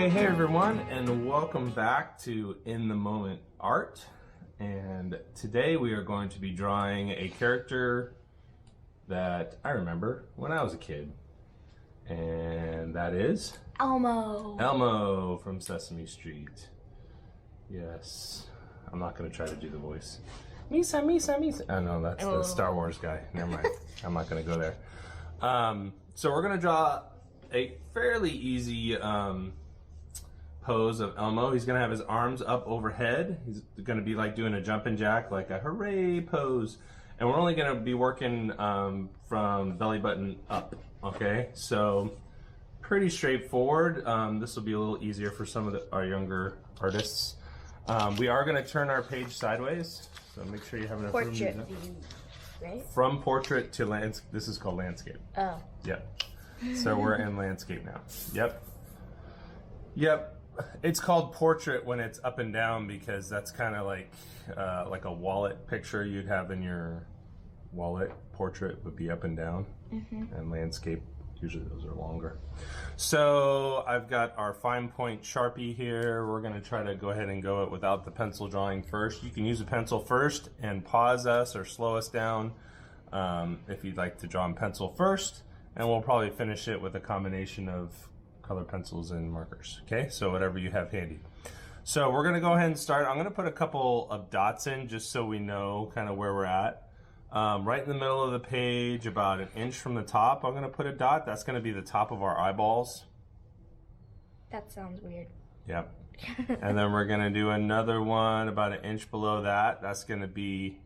Hey everyone, and welcome back to In the Moment Art. And today we are going to be drawing a character that I remember when I was a kid. And that is Elmo. Elmo from Sesame Street. Yes. I'm not going to try to do the voice. Misa, Misa, Misa. Oh no, that's the Star Wars guy. Never mind. I'm not going to go there. So we're going to draw a fairly easy pose of Elmo. He's going to have his arms up overhead. He's going to be like doing a jumping jack, like a hooray pose. And we're only going to be working from belly button up. Okay, so pretty straightforward. This will be a little easier for some of our younger artists. We are going to turn our page sideways, so make sure you have enough room to do that. Right? From portrait to landscape. This is called landscape. Oh. Yep. So we're in landscape now. Yep. Yep. It's called portrait when it's up and down because that's kind of like a wallet picture you'd have in your wallet. Portrait would be up and down, and landscape, usually those are longer. So I've got our fine point Sharpie here. We're going to try to go ahead and go it without the pencil drawing first. You can use a pencil first and pause us or slow us down if you'd like to draw in pencil first, and we'll probably finish it with a combination of color pencils and markers. Okay, so whatever you have handy. So we're going to go ahead and start. I'm going to put a couple of dots in just so we know kind of where we're at. Right in the middle of the page, about an inch from the top, I'm going to put a dot. That's going to be the top of our eyeballs. That sounds weird. Yep. And then we're going to do another one about an inch below that. That's going to be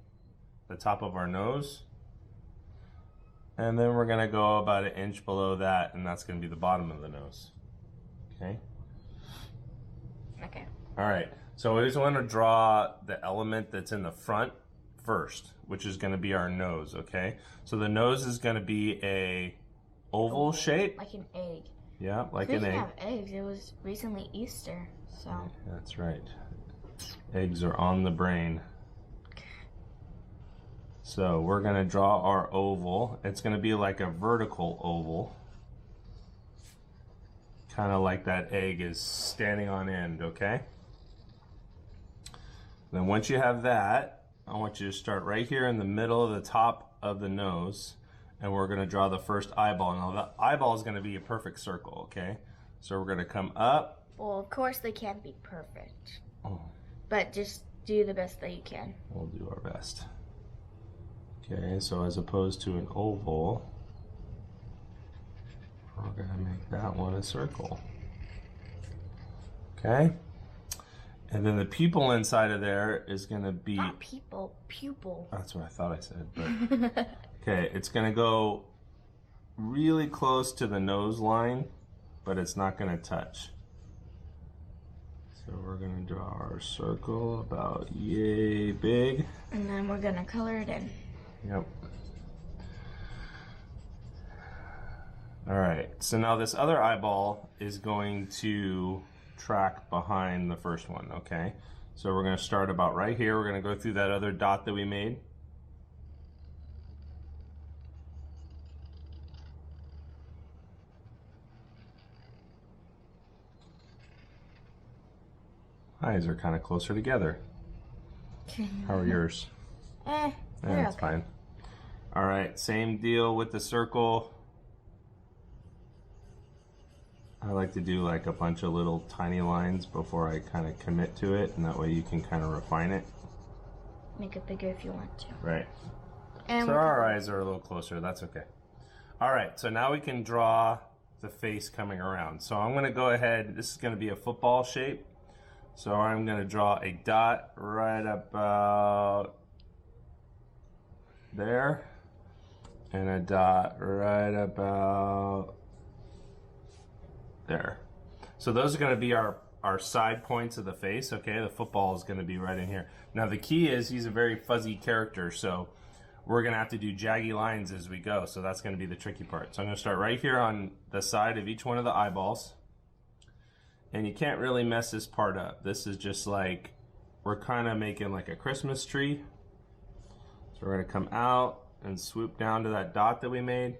the top of our nose. And then we're going to go about an inch below that, and that's going to be the bottom of the nose. Okay? Okay. All right. So we just want to draw the element that's in the front first, which is going to be our nose, okay? So the nose is going to be a oval shape. Like an egg. Yeah, like an egg. Speaking of eggs, it was recently Easter, so. That's right. Eggs are on the brain. So we're going to draw our oval. It's going to be like a vertical oval. Kind of like that egg is standing on end, okay? Then once you have that, I want you to start right here in the middle of the top of the nose, and we're going to draw the first eyeball. Now the eyeball is going to be a perfect circle, okay? So we're going to come up. Well, of course they can't be perfect. Oh. But just do the best that you can. We'll do our best. Okay, so as opposed to an oval, we're going to make that one a circle. Okay? And then the pupil inside of there is going to be... Not people, pupil. That's what I thought I said. But okay, it's going to go really close to the nose line, but it's not going to touch. So we're going to draw our circle about yay big. And then we're going to color it in. Yep. All right, so now this other eyeball is going to track behind the first one, okay? So we're going to start about right here. We're going to go through that other dot that we made. Eyes are kind of closer together. How are yours? That's okay. fine. All right, same deal with the circle. I like to do like a bunch of little tiny lines before I kind of commit to it, and that way you can kind of refine it. Make it bigger if you want to. Right. And so our eyes are a little closer. That's okay. All right, so now we can draw the face coming around. So I'm going to go ahead. This is going to be a football shape. So I'm going to draw a dot right about there, and a dot right about there. So those are going to be our side points of the face, okay? The football is going to be right in here. Now the key is he's a very fuzzy character, so we're going to have to do jaggy lines as we go, so that's going to be the tricky part. So I'm going to start right here on the side of each one of the eyeballs. And you can't really mess this part up. This is just like, we're kind of making like a Christmas tree. So we're going to come out and swoop down to that dot that we made.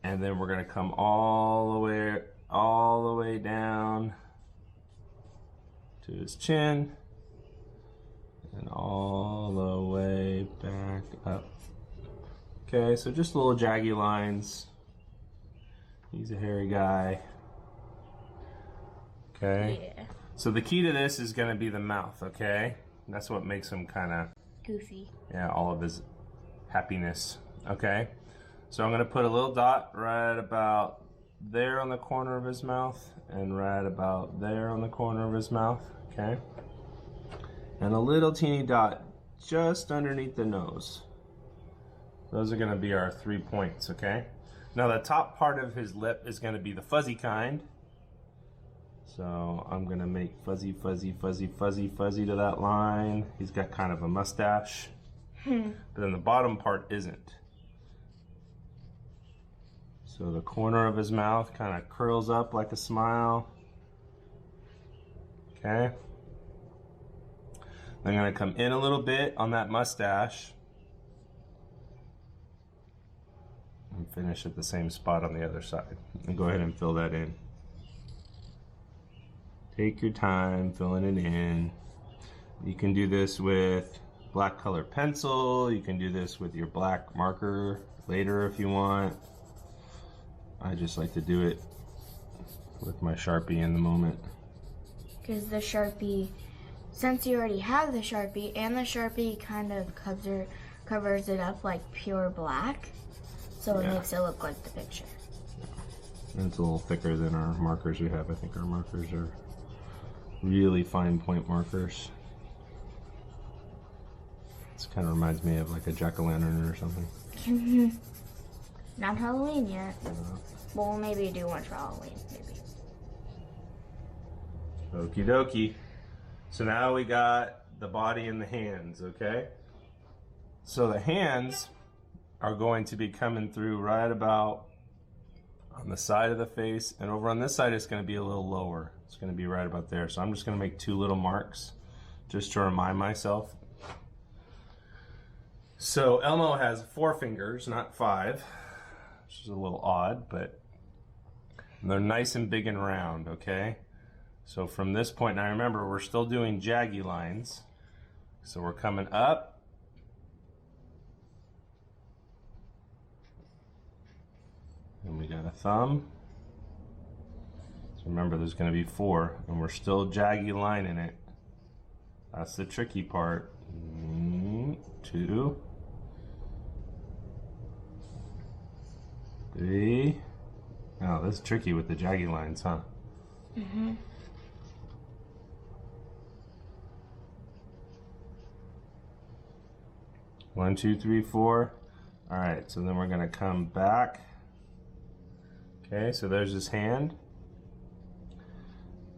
And then we're going to come all the way all the way down to his chin and all the way back up. Okay, so just little jaggy lines. He's a hairy guy. Okay. Yeah. So the key to this is going to be the mouth, okay? That's what makes him kind of Goofy. yeah, all of his happiness. Okay. So I'm going to put a little dot right about there on the corner of his mouth and right about there on the corner of his mouth, okay? And a little teeny dot just underneath the nose. Those are going to be our 3 points, okay? Now the top part of his lip is going to be the fuzzy kind. So I'm going to make fuzzy, fuzzy, fuzzy, fuzzy, fuzzy to that line. He's got kind of a mustache. But then the bottom part isn't. So the corner of his mouth kind of curls up like a smile. Okay. I'm going to come in a little bit on that mustache. And finish at the same spot on the other side. And go ahead and fill that in. Take your time filling it in. You can do this with black colored pencil. You can do this with your black marker later if you want. I just like to do it with my Sharpie in the moment. Because the Sharpie, since you already have the Sharpie, and the Sharpie kind of covers it up like pure black, so it makes it look like the picture. And it's a little thicker than our markers we have. I think our markers are really fine point markers. This kind of reminds me of like a jack-o'-lantern or something. Not Halloween yet. Well, we'll maybe do one for Halloween, maybe. Okie dokie. So now we got the body and the hands, okay? So the hands are going to be coming through right about on the side of the face, and over on this side it's going to be a little lower. It's going to be right about there. So I'm just going to make 2 little marks just to remind myself. So Elmo has 4 fingers, not 5, which is a little odd, but they're nice and big and round, okay? So from this point, now remember, we're still doing jaggy lines. So we're coming up. And we got a thumb. So remember, there's going to be 4, and we're still jaggy lining it. That's the tricky part. 2, 3. Oh, that's tricky with the jaggy lines, huh? Mm-hmm. 1, 2, 3, 4. All right, so then we're gonna come back. Okay, so there's his hand.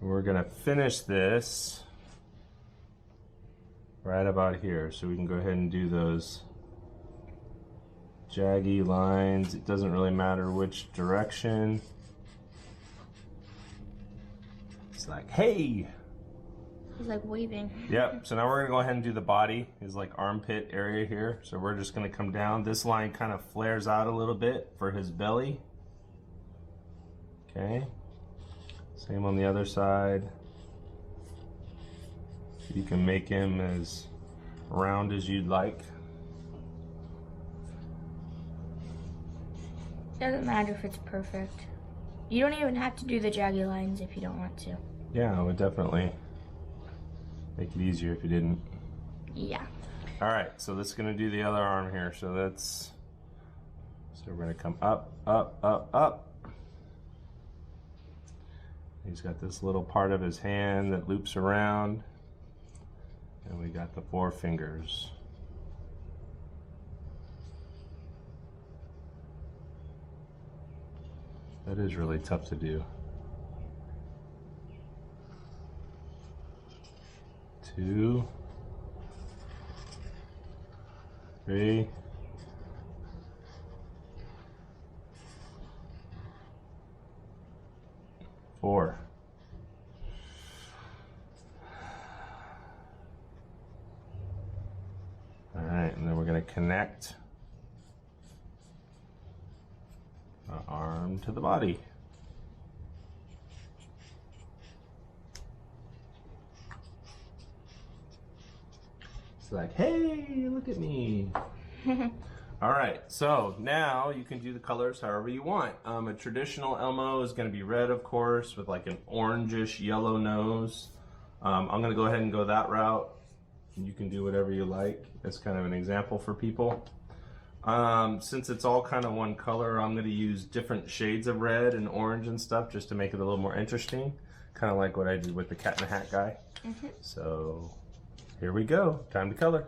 We're gonna finish this right about here. So we can go ahead and do those jaggy lines. It doesn't really matter which direction. It's like, hey! He's like waving. Yep, so now we're gonna go ahead and do the body, his like armpit area here. So we're just gonna come down. This line kind of flares out a little bit for his belly. Okay, same on the other side. You can make him as round as you'd like. Doesn't matter if it's perfect. You don't even have to do the jaggy lines if you don't want to. Yeah, it would definitely make it easier if you didn't. Yeah. All right, so that's gonna do the other arm here. So we're gonna come up, up, up, up. He's got this little part of his hand that loops around, and we got the 4 fingers. That is really tough to do. 2, 3, 4. All right, and then we're going to connect the arm to the body. It's like, hey, look at me. All right, so now you can do the colors however you want. A traditional Elmo is going to be red, of course, with like an orangish yellow nose. I'm going to go ahead and go that route. You can do whatever you like. That's kind of an example for people. Since it's all kind of one color, I'm going to use different shades of red and orange and stuff just to make it a little more interesting. Kind of like what I did with the Cat in the Hat guy. So here we go. Time to color.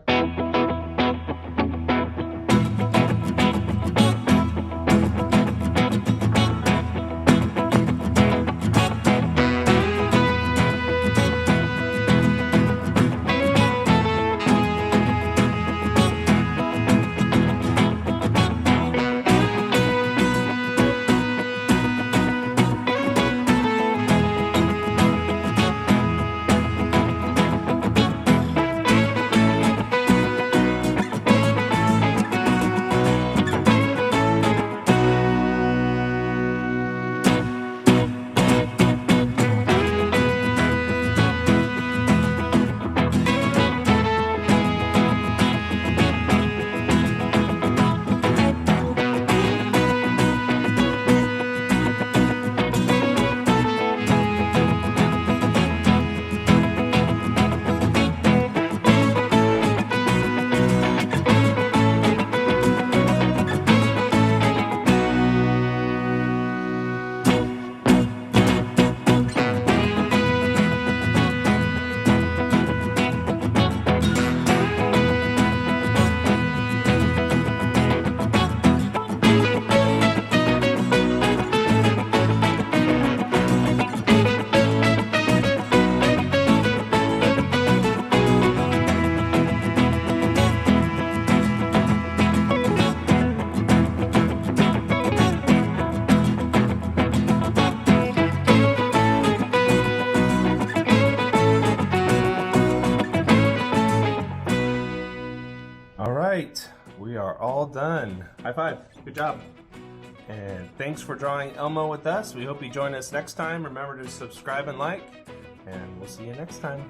All right, we are all done. High five, good job. And thanks for drawing Elmo with us. We hope you join us next time. Remember to subscribe and like, and we'll see you next time.